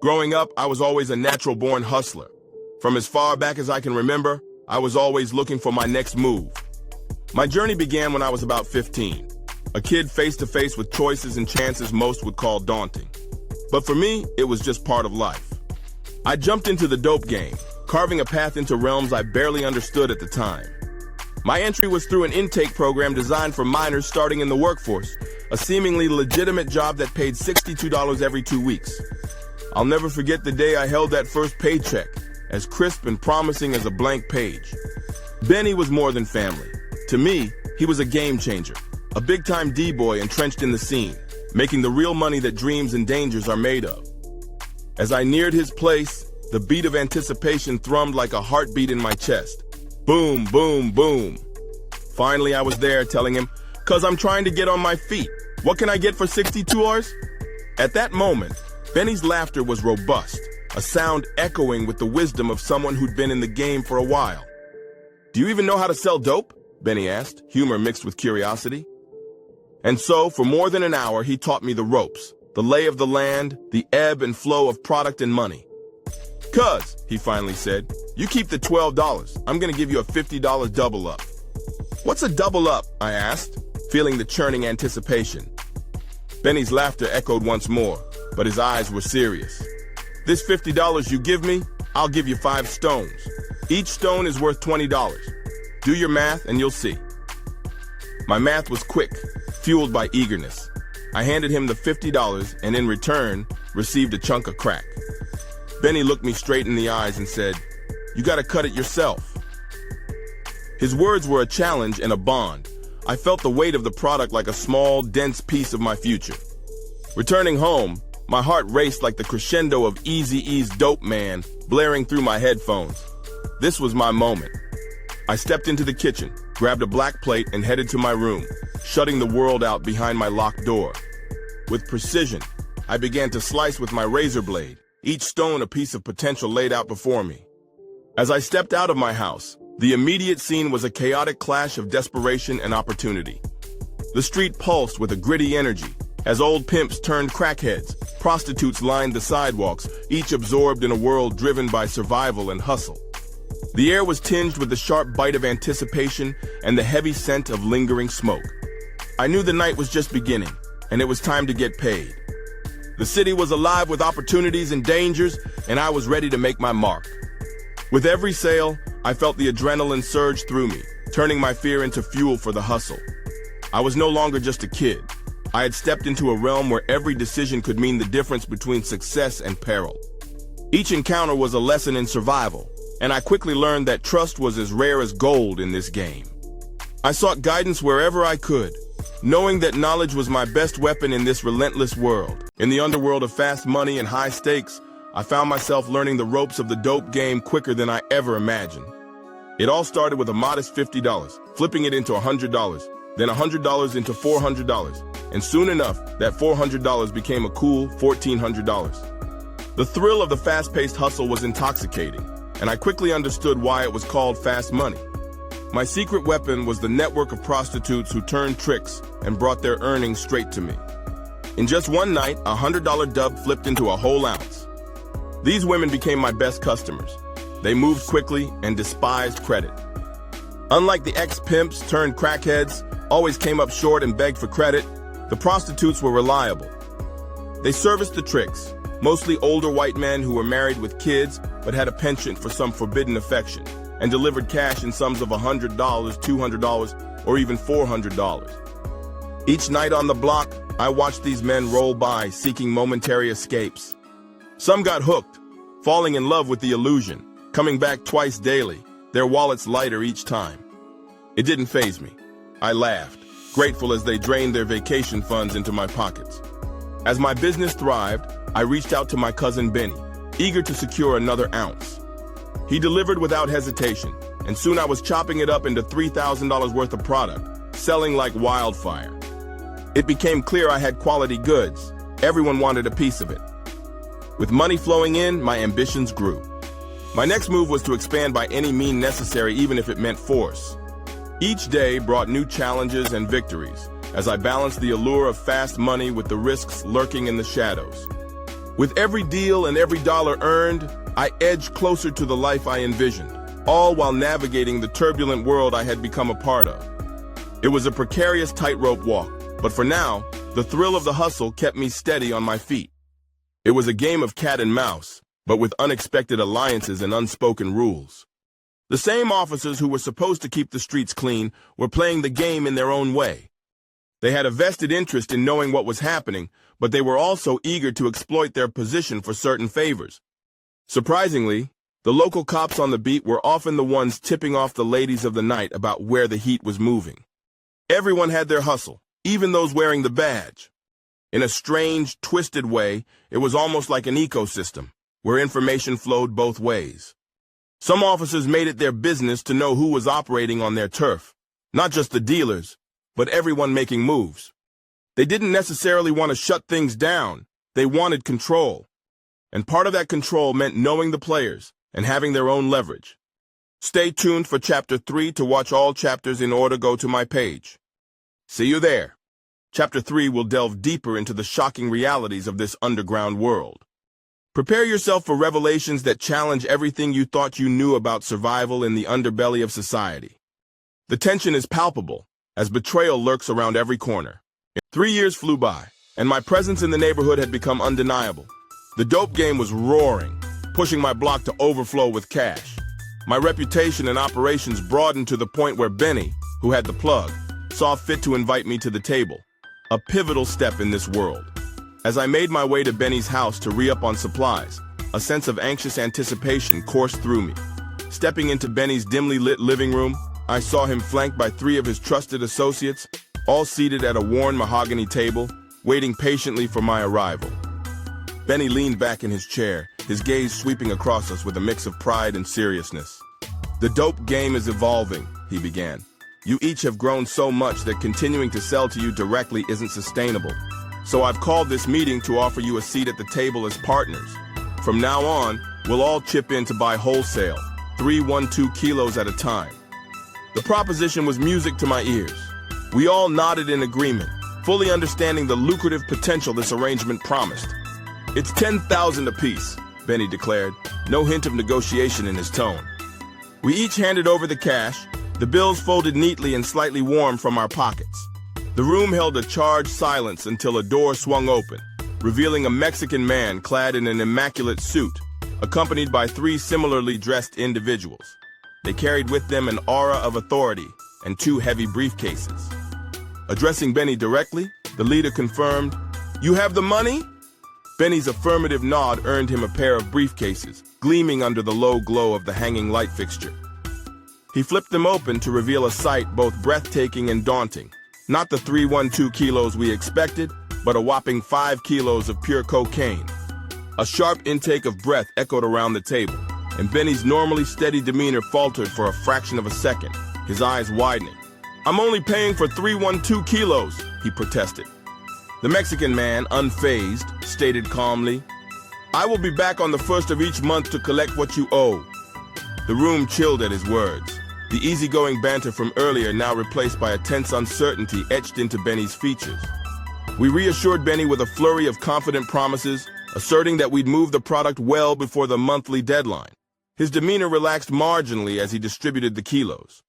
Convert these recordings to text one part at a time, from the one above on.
Growing up, I was always a natural-born hustler. From as far back as I can remember, I was always looking for my next move. My journey began when I was about 15, a kid face-to-face with choices and chances most would call daunting. But for me, it was just part of life. I jumped into the dope game, carving a path into realms I barely understood at the time. My entry was through an intake program designed for minors starting in the workforce, a seemingly legitimate job that paid $62 every 2 weeks. I'll never forget the day I held that first paycheck, as crisp and promising as a blank page. Benny was more than family. To me, he was a game changer, a big-time D-boy entrenched in the scene, making the real money that dreams and dangers are made of. As I neared his place, the beat of anticipation thrummed like a heartbeat in my chest. Boom, boom, boom. Finally, I was there telling him, "'Cause I'm trying to get on my feet. What can I get for 62 hours?" At that moment, Benny's laughter was robust, a sound echoing with the wisdom of someone who'd been in the game for a while. "Do you even know how to sell dope?" Benny asked, humor mixed with curiosity. And so, for more than an hour, he taught me the ropes, the lay of the land, the ebb and flow of product and money. "'Cause," he finally said, "you keep the $12. I'm gonna give you a $50 double up." "What's a double up?" I asked, feeling the churning anticipation. Benny's laughter echoed once more, but his eyes were serious. "This $50 you give me, I'll give you 5 stones. Each stone is worth $20. Do your math and you'll see." My math was quick, fueled by eagerness. I handed him the $50 and in return, received a chunk of crack. Benny looked me straight in the eyes and said, "You gotta cut it yourself." His words were a challenge and a bond. I felt the weight of the product like a small, dense piece of my future. Returning home, my heart raced like the crescendo of Eazy-E's Dope Man blaring through my headphones. This was my moment. I stepped into the kitchen, grabbed a black plate and headed to my room, shutting the world out behind my locked door. With precision, I began to slice with my razor blade, each stone a piece of potential laid out before me. As I stepped out of my house, the immediate scene was a chaotic clash of desperation and opportunity. The street pulsed with a gritty energy, as old pimps turned crackheads, prostitutes lined the sidewalks, each absorbed in a world driven by survival and hustle. The air was tinged with the sharp bite of anticipation and the heavy scent of lingering smoke. I knew the night was just beginning, and it was time to get paid. The city was alive with opportunities and dangers, and I was ready to make my mark. With every sale, I felt the adrenaline surge through me, turning my fear into fuel for the hustle. I was no longer just a kid. I had stepped into a realm where every decision could mean the difference between success and peril. Each encounter was a lesson in survival, and I quickly learned that trust was as rare as gold in this game. I sought guidance wherever I could, knowing that knowledge was my best weapon in this relentless world. In the underworld of fast money and high stakes, I found myself learning the ropes of the dope game quicker than I ever imagined. It all started with a modest $50, flipping it into $100, then $100 into $400, and soon enough, that $400 became a cool $1,400. The thrill of the fast-paced hustle was intoxicating, and I quickly understood why it was called fast money. My secret weapon was the network of prostitutes who turned tricks and brought their earnings straight to me. In just one night, a $100 dub flipped into a whole ounce. These women became my best customers. They moved quickly and despised credit. Unlike the ex-pimps turned crackheads, always came up short and begged for credit, the prostitutes were reliable. They serviced the tricks, mostly older white men who were married with kids but had a penchant for some forbidden affection, and delivered cash in sums of $100, $200, or even $400. Each night on the block, I watched these men roll by, seeking momentary escapes. Some got hooked, falling in love with the illusion, coming back twice daily, their wallets lighter each time. It didn't faze me. I laughed, grateful as they drained their vacation funds into my pockets. As my business thrived, I reached out to my cousin Benny, eager to secure another ounce. He delivered without hesitation, and soon I was chopping it up into $3,000 worth of product, selling like wildfire. It became clear I had quality goods. Everyone wanted a piece of it. With money flowing in, my ambitions grew. My next move was to expand by any means necessary, even if it meant force. Each day brought new challenges and victories, as I balanced the allure of fast money with the risks lurking in the shadows. With every deal and every dollar earned, I edged closer to the life I envisioned, all while navigating the turbulent world I had become a part of. It was a precarious tightrope walk, but for now, the thrill of the hustle kept me steady on my feet. It was a game of cat and mouse, but with unexpected alliances and unspoken rules. The same officers who were supposed to keep the streets clean were playing the game in their own way. They had a vested interest in knowing what was happening, but they were also eager to exploit their position for certain favors. Surprisingly, the local cops on the beat were often the ones tipping off the ladies of the night about where the heat was moving. Everyone had their hustle, even those wearing the badge. In a strange, twisted way, it was almost like an ecosystem, where information flowed both ways. Some officers made it their business to know who was operating on their turf, not just the dealers, but everyone making moves. They didn't necessarily want to shut things down, they wanted control. And part of that control meant knowing the players and having their own leverage. Stay tuned for Chapter 3 to watch all chapters in order. Go to my page. See you there. Chapter 3 will delve deeper into the shocking realities of this underground world. Prepare yourself for revelations that challenge everything you thought you knew about survival in the underbelly of society. The tension is palpable, as betrayal lurks around every corner. 3 years flew by, and my presence in the neighborhood had become undeniable. The dope game was roaring, pushing my block to overflow with cash. My reputation and operations broadened to the point where Benny, who had the plug, saw fit to invite me to the table, a pivotal step in this world. As I made my way to Benny's house to re-up on supplies, a sense of anxious anticipation coursed through me. Stepping into Benny's dimly lit living room, I saw him flanked by 3 of his trusted associates, all seated at a worn mahogany table, waiting patiently for my arrival. Benny leaned back in his chair, his gaze sweeping across us with a mix of pride and seriousness. "The dope game is evolving," he began. "You each have grown so much that continuing to sell to you directly isn't sustainable. So I've called this meeting to offer you a seat at the table as partners. From now on, we'll all chip in to buy wholesale, 312 kilos at a time." The proposition was music to my ears. We all nodded in agreement, fully understanding the lucrative potential this arrangement promised. "It's 10,000 apiece," Benny declared, no hint of negotiation in his tone. We each handed over the cash, the bills folded neatly and slightly warm from our pockets. The room held a charged silence until a door swung open, revealing a Mexican man clad in an immaculate suit, accompanied by 3 similarly dressed individuals. They carried with them an aura of authority and 2 heavy briefcases. Addressing Benny directly, the leader confirmed, "You have the money?" Benny's affirmative nod earned him a pair of briefcases, gleaming under the low glow of the hanging light fixture. He flipped them open to reveal a sight both breathtaking and daunting. Not the 312 kilos we expected, but a whopping 5 kilos of pure cocaine. A sharp intake of breath echoed around the table, and Benny's normally steady demeanor faltered for a fraction of a second, his eyes widening. "I'm only paying for 312 kilos, he protested. The Mexican man, unfazed, stated calmly, "I will be back on the 1st of each month to collect what you owe." The room chilled at his words, the easygoing banter from earlier now replaced by a tense uncertainty etched into Benny's features. We reassured Benny with a flurry of confident promises, asserting that we'd move the product well before the monthly deadline. His demeanor relaxed marginally as he distributed the kilos.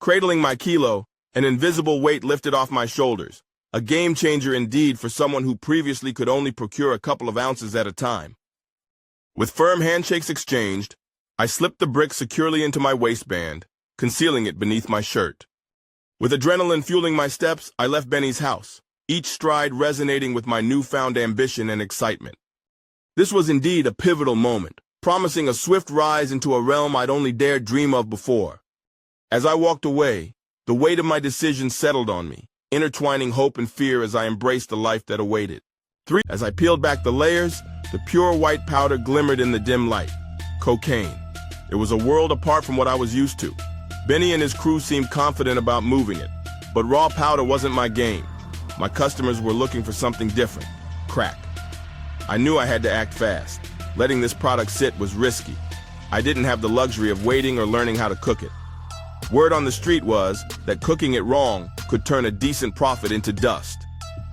Cradling my kilo, an invisible weight lifted off my shoulders, a game changer indeed for someone who previously could only procure a couple of ounces at a time. With firm handshakes exchanged, I slipped the brick securely into my waistband, concealing it beneath my shirt. With adrenaline fueling my steps, I left Benny's house, each stride resonating with my newfound ambition and excitement. This was indeed a pivotal moment, promising a swift rise into a realm I'd only dared dream of before. As I walked away, the weight of my decision settled on me, intertwining hope and fear as I embraced the life that awaited. As I peeled back the layers, the pure white powder glimmered in the dim light. Cocaine. It was a world apart from what I was used to. Benny and his crew seemed confident about moving it, but raw powder wasn't my game. My customers were looking for something different. Crack. I knew I had to act fast. Letting this product sit was risky. I didn't have the luxury of waiting or learning how to cook it. Word on the street was that cooking it wrong could turn a decent profit into dust.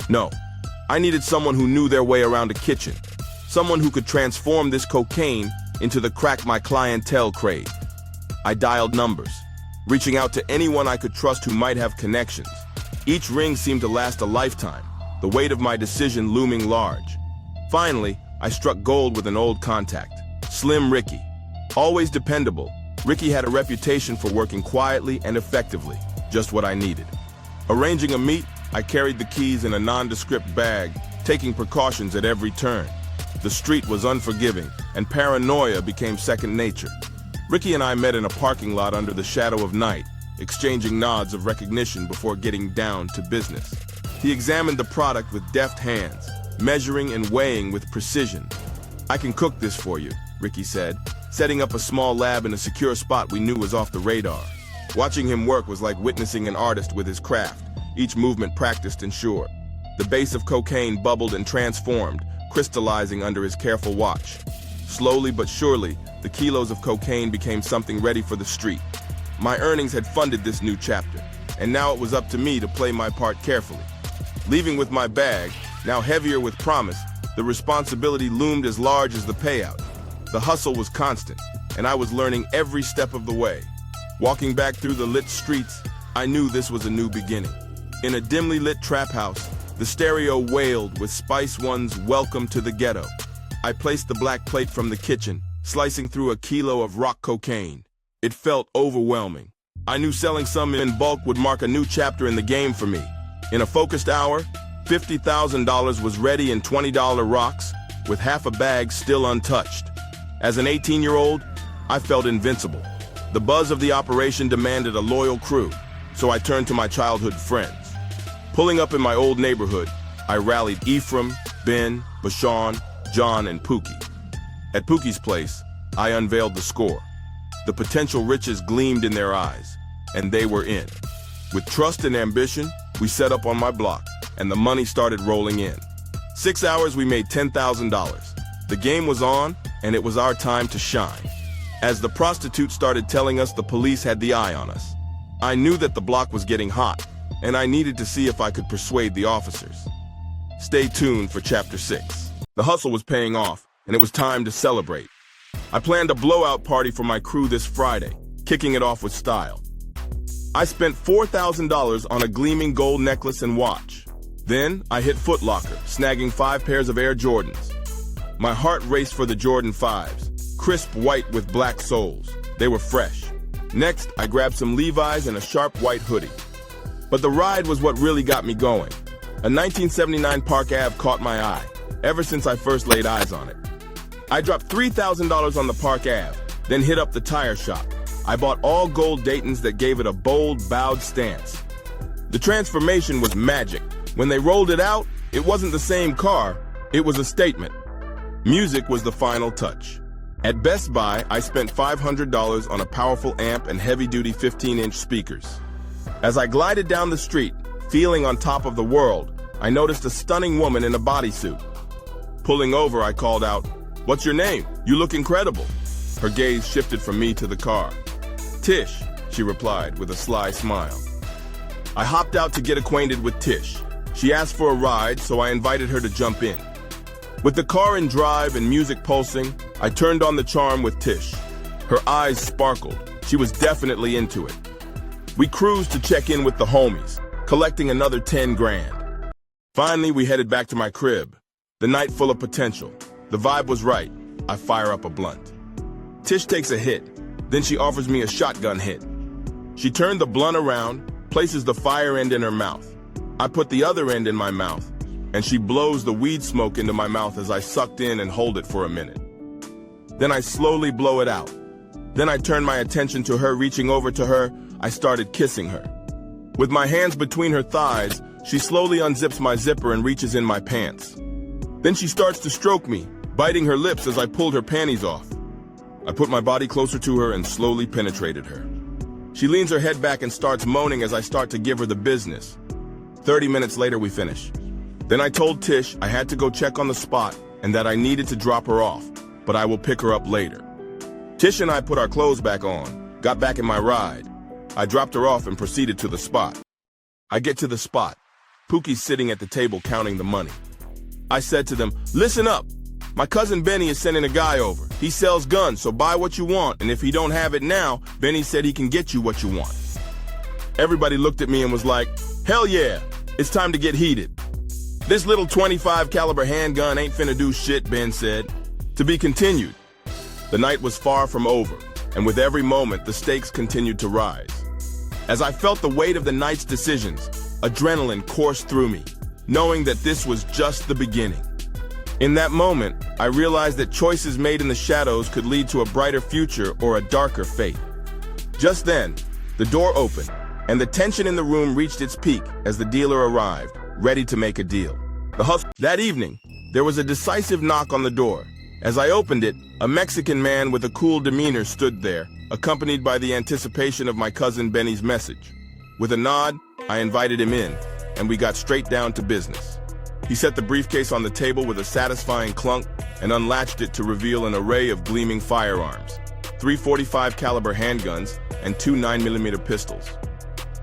No, I needed someone who knew their way around a kitchen, someone who could transform this cocaine into the crack my clientele craved. I dialed numbers, reaching out to anyone I could trust who might have connections. Each ring seemed to last a lifetime, the weight of my decision looming large. Finally, I struck gold with an old contact, Slim Ricky. Always dependable, Ricky had a reputation for working quietly and effectively, just what I needed. Arranging a meet, I carried the keys in a nondescript bag, taking precautions at every turn. The street was unforgiving, and paranoia became second nature. Ricky and I met in a parking lot under the shadow of night, exchanging nods of recognition before getting down to business. He examined the product with deft hands, measuring and weighing with precision. "I can cook this for you," Ricky said, setting up a small lab in a secure spot we knew was off the radar. Watching him work was like witnessing an artist with his craft, each movement practiced and sure. The base of cocaine bubbled and transformed, crystallizing under his careful watch. Slowly but surely, the kilos of cocaine became something ready for the street. My earnings had funded this new chapter, and now it was up to me to play my part carefully. Leaving with my bag, now heavier with promise, the responsibility loomed as large as the payout. The hustle was constant, and I was learning every step of the way. Walking back through the lit streets, I knew this was a new beginning. In a dimly lit trap house, the stereo wailed with Spice One's "Welcome to the Ghetto." I placed the black plate from the kitchen, slicing through a kilo of rock cocaine. It felt overwhelming. I knew selling some in bulk would mark a new chapter in the game for me. In a focused hour, $50,000 was ready in $20 rocks, with half a bag still untouched. As an 18-year-old, I felt invincible. The buzz of the operation demanded a loyal crew, so I turned to my childhood friends. Pulling up in my old neighborhood, I rallied Ephraim, Ben, Bashan, John, and Pookie. At Pookie's place, I unveiled the score. The potential riches gleamed in their eyes, and they were in. With trust and ambition, we set up on my block, and the money started rolling in. 6 hours, we made $10,000. The game was on, and it was our time to shine. As the prostitute started telling us the police had the eye on us, I knew that the block was getting hot, and I needed to see if I could persuade the officers. Stay tuned for Chapter 6. The hustle was paying off, and it was time to celebrate. I planned a blowout party for my crew this Friday, kicking it off with style. I spent $4,000 on a gleaming gold necklace and watch. Then I hit Foot Locker, snagging 5 pairs of Air Jordans. My heart raced for the Jordan 5s, crisp white with black soles. They were fresh. Next, I grabbed some Levi's and a sharp white hoodie. But the ride was what really got me going. A 1979 Park Ave caught my eye, ever since I first laid eyes on it. I dropped $3,000 on the Park Ave, then hit up the tire shop. I bought all gold Daytons that gave it a bold, bowed stance. The transformation was magic. When they rolled it out, it wasn't the same car, it was a statement. Music was the final touch. At Best Buy, I spent $500 on a powerful amp and heavy-duty 15-inch speakers. As I glided down the street, feeling on top of the world, I noticed a stunning woman in a bodysuit. Pulling over, I called out, "What's your name? You look incredible." Her gaze shifted from me to the car. "Tish," she replied with a sly smile. I hopped out to get acquainted with Tish. She asked for a ride, so I invited her to jump in. With the car in drive and music pulsing, I turned on the charm with Tish. Her eyes sparkled. She was definitely into it. We cruised to check in with the homies, collecting another 10 grand. Finally, we headed back to my crib. The night full of potential. The vibe was right. I fire up a blunt. Tish takes a hit. Then she offers me a shotgun hit. She turned the blunt around, places the fire end in her mouth. I put the other end in my mouth, and she blows the weed smoke into my mouth as I sucked in and hold it for a minute. Then I slowly blow it out. Then I turn my attention to her. Reaching over to her, I started kissing her. With my hands between her thighs, she slowly unzips my zipper and reaches in my pants. Then she starts to stroke me, biting her lips as I pulled her panties off. I put my body closer to her and slowly penetrated her. She leans her head back and starts moaning as I start to give her the business. 30 minutes later, we finish. Then I told Tish I had to go check on the spot and that I needed to drop her off, but I will pick her up later. Tish and I put our clothes back on, got back in my ride. I dropped her off and proceeded to the spot. I get to the spot. Pookie's sitting at the table counting the money. I said to them, "Listen up. My cousin Benny is sending a guy over. He sells guns, so buy what you want, and if he don't have it now, Benny said he can get you what you want. Everybody looked at me and was like, hell yeah, it's time to get heated. This little .25 caliber handgun ain't finna do shit, Ben said. To be continued. The night was far from over, and with every moment, the stakes continued to rise. As I felt the weight of the night's decisions, adrenaline coursed through me, knowing that this was just the beginning. In that moment, I realized that choices made in the shadows could lead to a brighter future or a darker fate. Just then, the door opened, and the tension in the room reached its peak as the dealer arrived, ready to make a deal. That evening, there was a decisive knock on the door. As I opened it, a Mexican man with a cool demeanor stood there, accompanied by the anticipation of my cousin Benny's message. With a nod, I invited him in, and we got straight down to business. He set the briefcase on the table with a satisfying clunk and unlatched it to reveal an array of gleaming firearms, 3 .45 caliber handguns and 2 9mm pistols.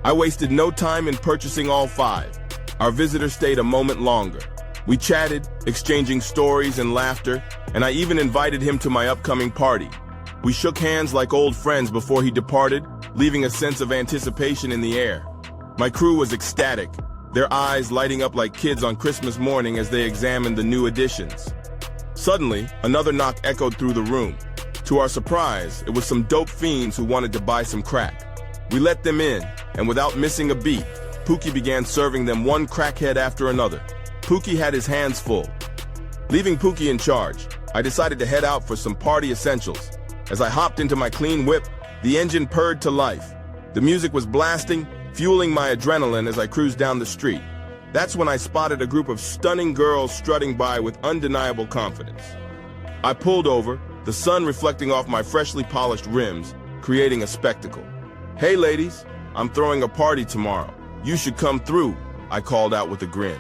I wasted no time in purchasing all 5. Our visitor stayed a moment longer. We chatted, exchanging stories and laughter, and I even invited him to my upcoming party. We shook hands like old friends before he departed, leaving a sense of anticipation in the air. My crew was ecstatic, their eyes lighting up like kids on Christmas morning as they examined the new additions. Suddenly, another knock echoed through the room. To our surprise, it was some dope fiends who wanted to buy some crack. We let them in, and without missing a beat, Pookie began serving them one crackhead after another. Pookie had his hands full. Leaving Pookie in charge, I decided to head out for some party essentials. As I hopped into my clean whip, the engine purred to life. The music was blasting, fueling my adrenaline as I cruised down the street. That's when I spotted a group of stunning girls strutting by with undeniable confidence. I pulled over, the sun reflecting off my freshly polished rims, creating a spectacle. Hey ladies, I'm throwing a party tomorrow. You should come through, I called out with a grin.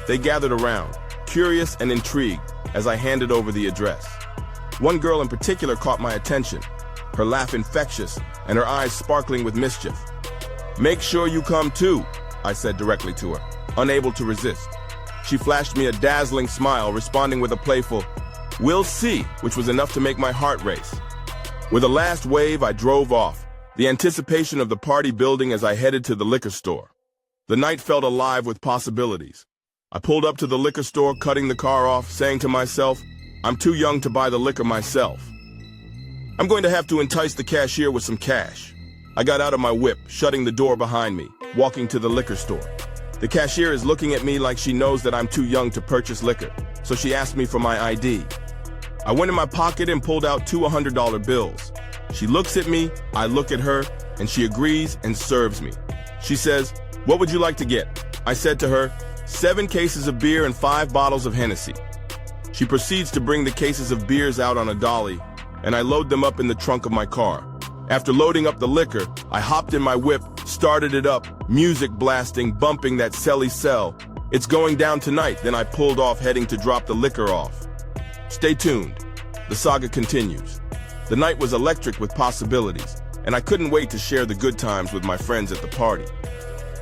They gathered around, curious and intrigued, as I handed over the address. One girl in particular caught my attention, her laugh infectious and her eyes sparkling with mischief. Make sure you come too, I said directly to her, unable to resist. She flashed me a dazzling smile, responding with a playful, "We'll see," which was enough to make my heart race. With a last wave, I drove off, the anticipation of the party building as I headed to the liquor store. The night felt alive with possibilities. I pulled up to the liquor store, cutting the car off, saying to myself, I'm too young to buy the liquor myself. I'm going to have to entice the cashier with some cash. I got out of my whip, shutting the door behind me, walking to the liquor store. The cashier is looking at me like she knows that I'm too young to purchase liquor, so she asked me for my ID. I went in my pocket and pulled out 2 $100 bills. She looks at me, I look at her, and she agrees and serves me. She says, "What would you like to get?" I said to her, 7 cases of beer and 5 bottles of Hennessy. She proceeds to bring the cases of beers out on a dolly, and I load them up in the trunk of my car. After loading up the liquor, I hopped in my whip, started it up, music blasting, bumping that selly sell. It's going down tonight, then I pulled off, heading to drop the liquor off. Stay tuned. The saga continues. The night was electric with possibilities, and I couldn't wait to share the good times with my friends at the party.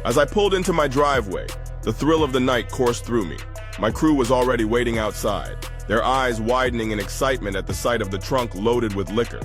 As I pulled into my driveway, the thrill of the night coursed through me. My crew was already waiting outside, their eyes widening in excitement at the sight of the trunk loaded with liquor.